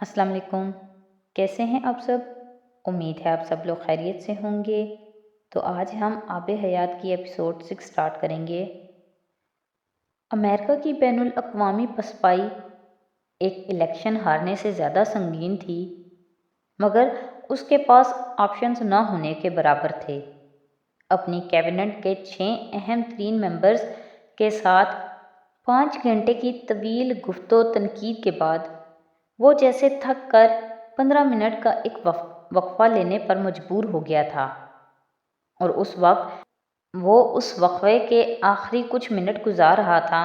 السلام علیکم۔ کیسے ہیں آپ سب؟ امید ہے آپ سب لوگ خیریت سے ہوں گے۔ تو آج ہم آب حیات کی ایپیسوڈ 6 سٹارٹ کریں گے۔ امریکہ کی بین الاقوامی پسپائی ایک الیکشن ہارنے سے زیادہ سنگین تھی، مگر اس کے پاس آپشنز نہ ہونے کے برابر تھے۔ اپنی کیبنٹ کے 6 اہم ترین ممبرز کے ساتھ 5 گھنٹے کی طویل گفت و تنقید کے بعد وہ جیسے تھک کر 15 منٹ کا ایک وقفہ لینے پر مجبور ہو گیا تھا، اور اس وقت وہ اس وقفے کے آخری کچھ منٹ گزار رہا تھا۔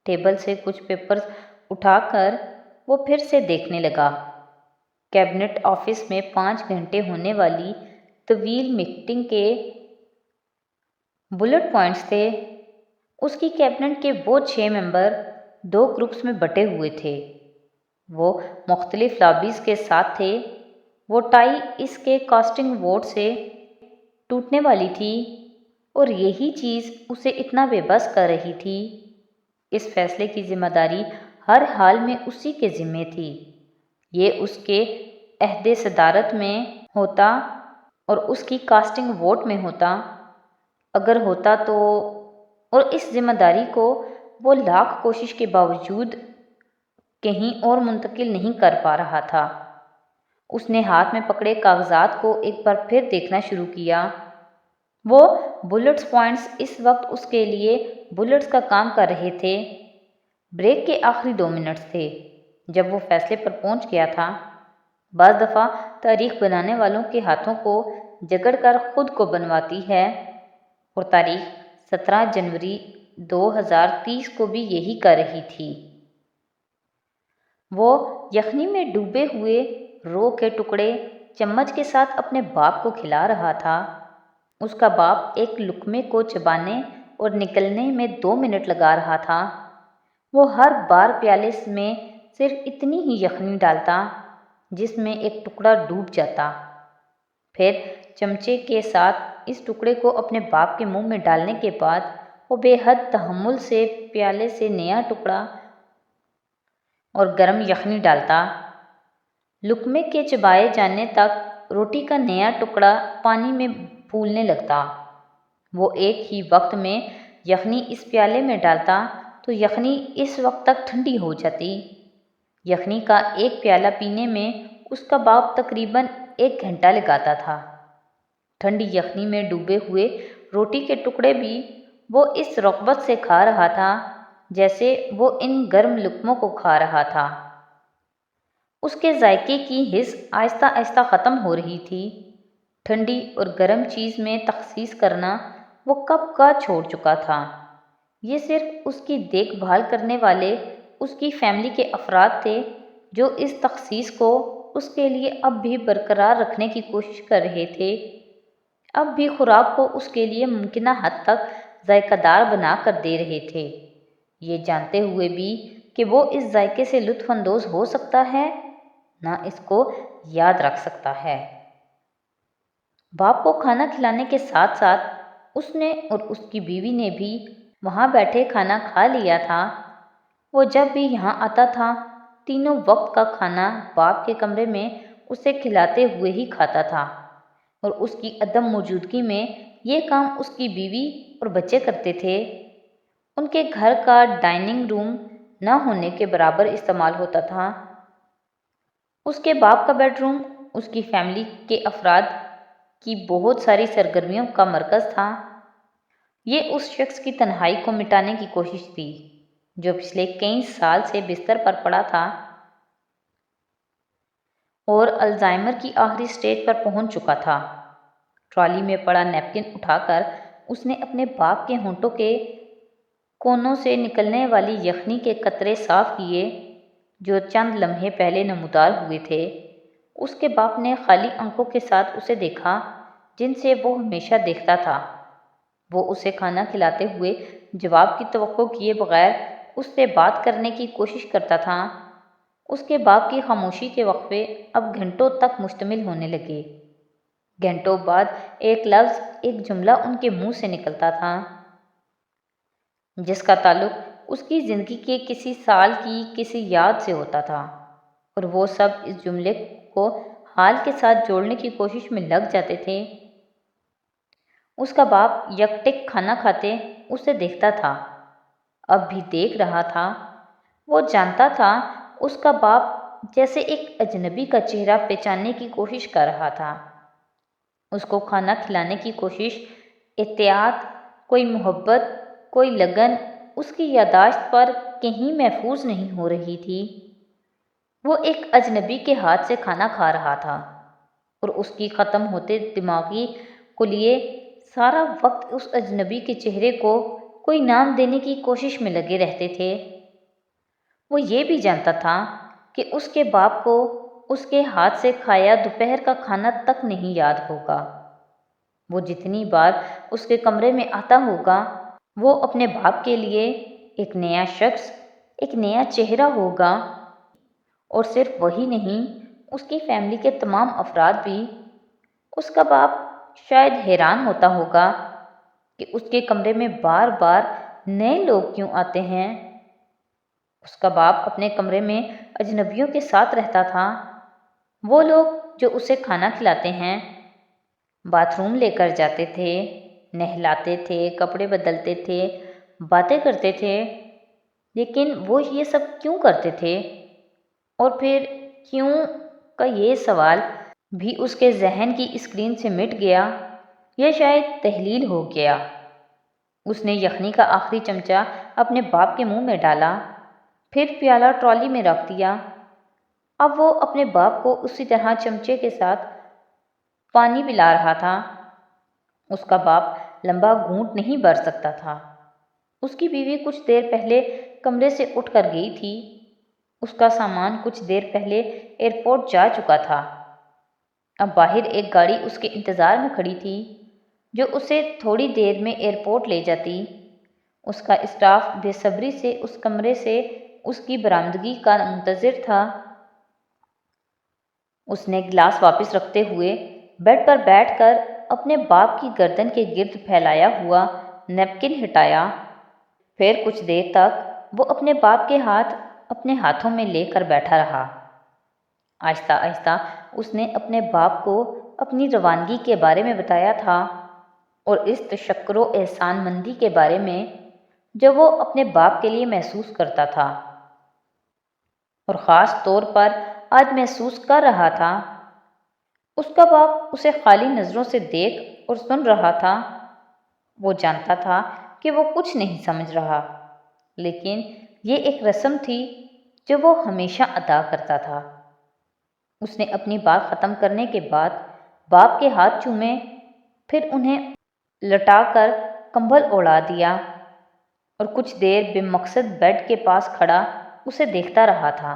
ٹیبل سے کچھ پیپرز اٹھا کر وہ پھر سے دیکھنے لگا۔ کیبنٹ آفس میں 5 گھنٹے ہونے والی طویل میٹنگ کے بلٹ پوائنٹس تھے۔ اس کی کیبنٹ کے وہ 6 ممبر 2 گروپس میں بٹے ہوئے تھے۔ وہ مختلف لابیز کے ساتھ تھے۔ وہ ٹائی اس کے کاسٹنگ ووٹ سے ٹوٹنے والی تھی، اور یہی چیز اسے اتنا بے بس کر رہی تھی۔ اس فیصلے کی ذمہ داری ہر حال میں اسی کے ذمے تھی۔ یہ اس کے عہد صدارت میں ہوتا اور اس کی کاسٹنگ ووٹ میں ہوتا، اگر ہوتا تو، اور اس ذمہ داری کو وہ لاکھ کوشش کے باوجود کہیں اور منتقل نہیں کر پا رہا تھا۔ اس نے ہاتھ میں پکڑے کاغذات کو ایک بار پھر دیکھنا شروع کیا۔ وہ بلٹس پوائنٹس اس وقت اس کے لیے بلٹس کا کام کر رہے تھے۔ بریک کے آخری 2 منٹس تھے جب وہ فیصلے پر پہنچ گیا تھا۔ بعض دفعہ تاریخ بنانے والوں کے ہاتھوں کو جکڑ کر خود کو بنواتی ہے، اور تاریخ 17 جنوری 2030 کو بھی یہی کر رہی تھی۔ وہ یخنی میں ڈوبے ہوئے رو کے ٹکڑے چمچ کے ساتھ اپنے باپ کو کھلا رہا تھا۔ اس کا باپ ایک لقمے کو چبانے اور نکلنے میں 2 منٹ لگا رہا تھا۔ وہ ہر بار پیالے میں صرف اتنی ہی یخنی ڈالتا جس میں ایک ٹکڑا ڈوب جاتا، پھر چمچے کے ساتھ اس ٹکڑے کو اپنے باپ کے منہ میں ڈالنے کے بعد وہ بے حد تحمل سے پیالے سے نیا ٹکڑا اور گرم یخنی ڈالتا۔ لقمے کے چبائے جانے تک روٹی کا نیا ٹکڑا پانی میں پھولنے لگتا۔ وہ ایک ہی وقت میں یخنی اس پیالے میں ڈالتا تو یخنی اس وقت تک ٹھنڈی ہو جاتی۔ یخنی کا ایک پیالہ پینے میں اس کا باپ تقریباً 1 گھنٹہ لگاتا تھا۔ ٹھنڈی یخنی میں ڈوبے ہوئے روٹی کے ٹکڑے بھی وہ اس رغبت سے کھا رہا تھا جیسے وہ ان گرم لقموں کو کھا رہا تھا۔ اس کے ذائقے کی حس آہستہ آہستہ ختم ہو رہی تھی۔ ٹھنڈی اور گرم چیز میں تخصیص کرنا وہ کب کا چھوڑ چکا تھا۔ یہ صرف اس کی دیکھ بھال کرنے والے اس کی فیملی کے افراد تھے جو اس تخصیص کو اس کے لیے اب بھی برقرار رکھنے کی کوشش کر رہے تھے، اب بھی خوراک کو اس کے لیے ممکنہ حد تک ذائقہ دار بنا کر دے رہے تھے، یہ جانتے ہوئے بھی کہ وہ اس ذائقے سے لطف اندوز ہو سکتا ہے، نہ اس کو یاد رکھ سکتا ہے۔ باپ کو کھانا کھلانے کے ساتھ ساتھ اس نے اور اس کی بیوی نے بھی وہاں بیٹھے کھانا کھا لیا تھا۔ وہ جب بھی یہاں آتا تھا تینوں وقت کا کھانا باپ کے کمرے میں اسے کھلاتے ہوئے ہی کھاتا تھا، اور اس کی عدم موجودگی میں یہ کام اس کی بیوی اور بچے کرتے تھے۔ ان کے گھر کا ڈائننگ روم نہ ہونے کے برابر استعمال ہوتا تھا۔ اس کے باپ کا بیڈ روم اس کی فیملی کے افراد کی بہت ساری سرگرمیوں کا مرکز تھا۔ یہ اس شخص کی تنہائی کو مٹانے کی کوشش تھی جو پچھلے کئی سال سے بستر پر پڑا تھا اور الزائمر کی آخری سٹیج پر پہنچ چکا تھا۔ ٹرالی میں پڑا نیپکن اٹھا کر اس نے اپنے باپ کے ہونٹوں کے کونوں سے نکلنے والی یخنی کے قطرے صاف کیے جو چند لمحے پہلے نمودار ہوئے تھے۔ اس کے باپ نے خالی آنکھوں کے ساتھ اسے دیکھا جن سے وہ ہمیشہ دیکھتا تھا۔ وہ اسے کھانا کھلاتے ہوئے جواب کی توقع کیے بغیر اس سے بات کرنے کی کوشش کرتا تھا۔ اس کے باپ کی خاموشی کے وقفے اب گھنٹوں تک مشتمل ہونے لگے۔ گھنٹوں بعد ایک لفظ، ایک جملہ ان کے منہ سے نکلتا تھا جس کا تعلق اس کی زندگی کے کسی سال کی کسی یاد سے ہوتا تھا۔ اور وہ سب اس جملے کو حال کے ساتھ جوڑنے کی کوشش میں لگ جاتے تھے۔ اس کا باپ یکٹک کھانا کھاتے اسے دیکھتا تھا، اب بھی دیکھ رہا تھا۔ وہ جانتا تھا اس کا باپ جیسے ایک اجنبی کا چہرہ پہچاننے کی کوشش کر رہا تھا۔ اس کو کھانا کھلانے کی کوشش، احتیاط، کوئی محبت، کوئی لگن اس کی یادداشت پر کہیں محفوظ نہیں ہو رہی تھی۔ وہ ایک اجنبی کے ہاتھ سے کھانا کھا رہا تھا اور اس کی ختم ہوتے دماغی خلیے سارا وقت اس اجنبی کے چہرے کو کوئی نام دینے کی کوشش میں لگے رہتے تھے۔ وہ یہ بھی جانتا تھا کہ اس کے باپ کو اس کے ہاتھ سے کھایا دوپہر کا کھانا تک نہیں یاد ہوگا۔ وہ جتنی بار اس کے کمرے میں آتا ہوگا وہ اپنے باپ کے لیے ایک نیا شخص، ایک نیا چہرہ ہوگا۔ اور صرف وہی نہیں، اس کی فیملی کے تمام افراد بھی۔ اس کا باپ شاید حیران ہوتا ہوگا کہ اس کے کمرے میں بار بار نئے لوگ کیوں آتے ہیں۔ اس کا باپ اپنے کمرے میں اجنبیوں کے ساتھ رہتا تھا، وہ لوگ جو اسے کھانا کھلاتے ہیں، باتھ روم لے کر جاتے تھے، نہلاتے تھے، کپڑے بدلتے تھے، باتیں کرتے تھے۔ لیکن وہ یہ سب کیوں کرتے تھے؟ اور پھر کیوں کا یہ سوال بھی اس کے ذہن کی اسکرین سے مٹ گیا یا شاید تحلیل ہو گیا۔ اس نے یخنی کا آخری چمچہ اپنے باپ کے منہ میں ڈالا، پھر پیالہ ٹرالی میں رکھ دیا۔ اب وہ اپنے باپ کو اسی طرح چمچے کے ساتھ پانی پلا رہا تھا۔ اس کا باپ لمبا گھونٹ نہیں بھر سکتا تھا۔ اس کی بیوی کچھ دیر پہلے کمرے سے اٹھ کر گئی تھی۔ اس کا سامان کچھ دیر پہلے ایئرپورٹ جا چکا تھا۔ اب باہر ایک گاڑی اس کے انتظار میں کھڑی تھی جو اسے تھوڑی دیر میں ایئرپورٹ لے جاتی۔ اس کا اسٹاف بے صبری سے اس کمرے سے اس کی برآمدگی کا منتظر تھا۔ اس نے گلاس واپس رکھتے ہوئے بیڈ پر بیٹھ کر اپنے باپ کی گردن کے گرد پھیلایا ہوا نیپکن ہٹایا۔ پھر کچھ دیر تک وہ اپنے باپ کے ہاتھ اپنے ہاتھوں میں لے کر بیٹھا رہا۔ آہستہ آہستہ اس نے اپنے باپ کو اپنی روانگی کے بارے میں بتایا تھا اور اس تشکر و احسان مندی کے بارے میں جو وہ اپنے باپ کے لیے محسوس کرتا تھا اور خاص طور پر آج محسوس کر رہا تھا۔ اس کا باپ اسے خالی نظروں سے دیکھ اور سن رہا تھا۔ وہ جانتا تھا کہ وہ کچھ نہیں سمجھ رہا، لیکن یہ ایک رسم تھی جو وہ ہمیشہ ادا کرتا تھا۔ اس نے اپنی بات ختم کرنے کے بعد باپ کے ہاتھ چومے، پھر انہیں لٹا کر کمبل اوڑھا دیا اور کچھ دیر بے مقصد بیڈ کے پاس کھڑا اسے دیکھتا رہا تھا۔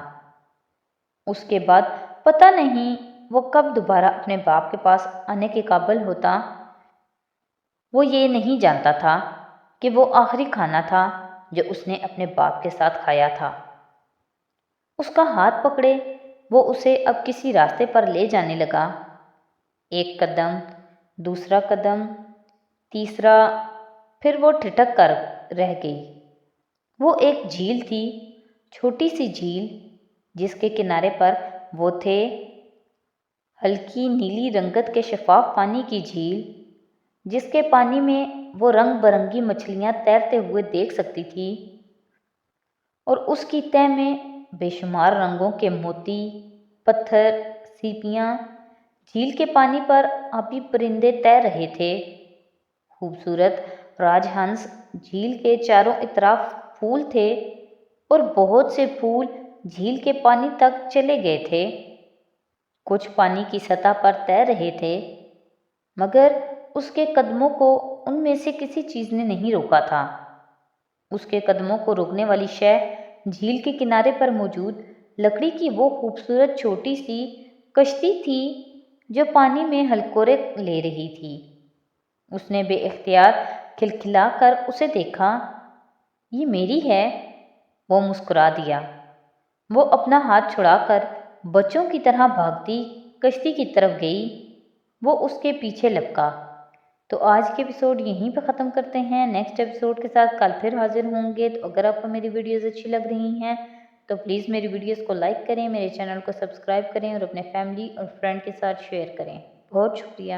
اس کے بعد پتہ نہیں وہ کب دوبارہ اپنے باپ کے پاس آنے کے قابل ہوتا۔ وہ یہ نہیں جانتا تھا کہ وہ آخری کھانا تھا جو اس نے اپنے باپ کے ساتھ کھایا تھا۔ اس کا ہاتھ پکڑے وہ اسے اب کسی راستے پر لے جانے لگا۔ ایک قدم، دوسرا قدم، تیسرا، پھر وہ ٹھٹک کر رہ گئی۔ وہ ایک جھیل تھی، چھوٹی سی جھیل جس کے کنارے پر وہ تھے، ہلکی نیلی رنگت کے شفاف پانی کی جھیل جس کے پانی میں وہ رنگ برنگی مچھلیاں تیرتے ہوئے دیکھ سکتی تھی، اور اس کی تہہ میں بے شمار رنگوں کے موتی، پتھر، سیپیاں۔ جھیل کے پانی پر آبی پرندے تیر رہے تھے، خوبصورت راج ہنس۔ جھیل کے چاروں اطراف پھول تھے اور بہت سے پھول جھیل کے پانی تک چلے گئے تھے۔ کچھ پانی کی سطح پر تیر رہے تھے، مگر اس کے قدموں کو ان میں سے کسی چیز نے نہیں روکا تھا۔ اس کے قدموں کو روکنے والی شے جھیل کے کنارے پر موجود لکڑی کی وہ خوبصورت چھوٹی سی کشتی تھی جو پانی میں ہلکورے لے رہی تھی۔ اس نے بے اختیار کھلکھلا کر اسے دیکھا۔ یہ میری ہے، وہ مسکرا دیا۔ وہ اپنا ہاتھ چھڑا کر بچوں کی طرح بھاگتی کشتی کی طرف گئی۔ وہ اس کے پیچھے لپکا۔ تو آج کے ایپیسوڈ یہیں پہ ختم کرتے ہیں۔ نیکسٹ ایپیسوڈ کے ساتھ کل پھر حاضر ہوں گے۔ تو اگر آپ کو میری ویڈیوز اچھی لگ رہی ہیں تو پلیز میری ویڈیوز کو لائک کریں، میرے چینل کو سبسکرائب کریں اور اپنے فیملی اور فرینڈ کے ساتھ شیئر کریں۔ بہت شکریہ۔